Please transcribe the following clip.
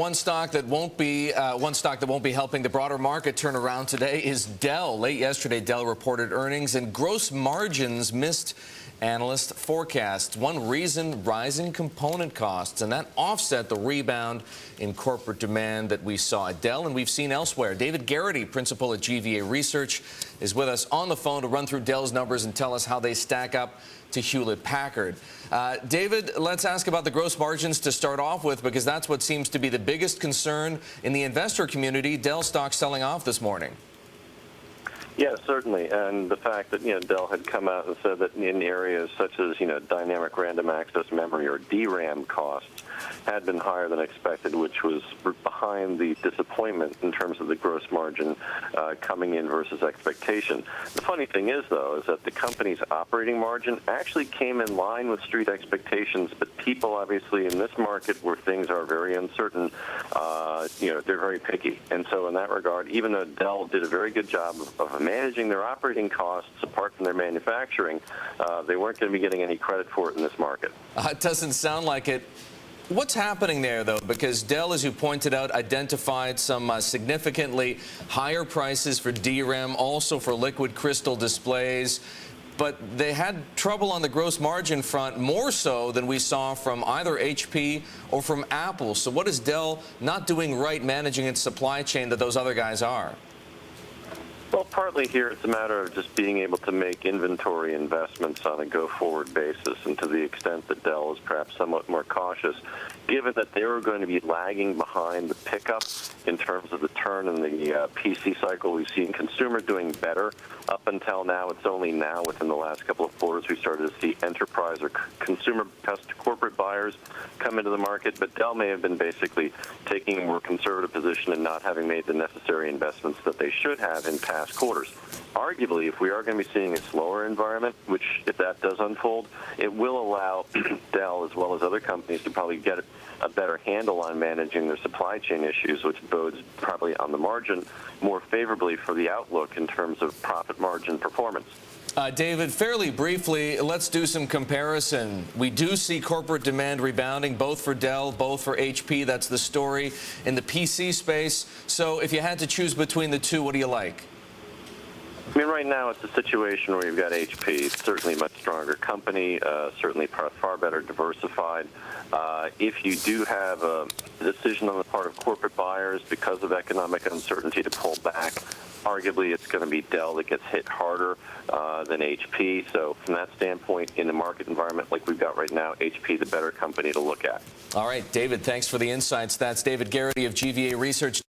one stock that won't be helping the broader market turn around today is Dell. Late yesterday, Dell reported earnings and gross margins missed analyst forecasts. One reason, rising component costs, and that offset the rebound in corporate demand that we saw at Dell and we've seen elsewhere. David Garrity, principal at GVA Research, is with us on the phone to run through Dell's numbers and tell us how they stack up to Hewlett-Packard. David, let's ask about the gross margins to start off with, because that's what seems to be the biggest concern in the investor community. Dell stock selling off this morning. Yeah, certainly, and the fact that Dell had come out and said that in areas such as dynamic random access memory or DRAM costs had been higher than expected, which was behind the disappointment in terms of the gross margin coming in versus expectation. The funny thing is, though, is that the company's operating margin actually came in line with street expectations, but people obviously in this market where things are very uncertain, they're very picky. And so in that regard, even though Dell did a very good job of managing their operating costs apart from their manufacturing, they weren't going to be getting any credit for it in this market. It doesn't sound like it. What's happening there, though? Because Dell, as you pointed out, identified some significantly higher prices for DRAM, also for liquid crystal displays. But they had trouble on the gross margin front, more so than we saw from either HP or from Apple. So what is Dell not doing right managing its supply chain that those other guys are? Well, partly here it's a matter of just being able to make inventory investments on a go-forward basis, and to the extent that Dell is perhaps somewhat more cautious, given that they were going to be lagging behind the pickup in terms of the turn in the PC cycle. We've seen consumer doing better up until now. It's only now within the last couple of quarters we started to see enterprise or consumer corporate buyers come into the market, but Dell may have been basically taking a more conservative position and not having made the necessary investments that they should have in past quarters. Arguably, if we are going to be seeing a slower environment, which if that does unfold, it will allow Dell as well as other companies to probably get a better handle on managing their supply chain issues, which bodes probably on the margin more favorably for the outlook in terms of profit margin performance. David, fairly briefly, let's do some comparison. We do see corporate demand rebounding, both for Dell, both for HP. That's the story in the PC space. So if you had to choose between the two, what do you like? I mean, right now it's a situation where you've got HP. It's certainly a much stronger company, certainly far better diversified. If you do have a decision on the part of corporate buyers because of economic uncertainty to pull back, arguably it's going to be Dell that gets hit harder than HP. So from that standpoint, in the market environment like we've got right now, HP the better company to look at. All right, David, thanks for the insights. That's David Garrity of GVA Research.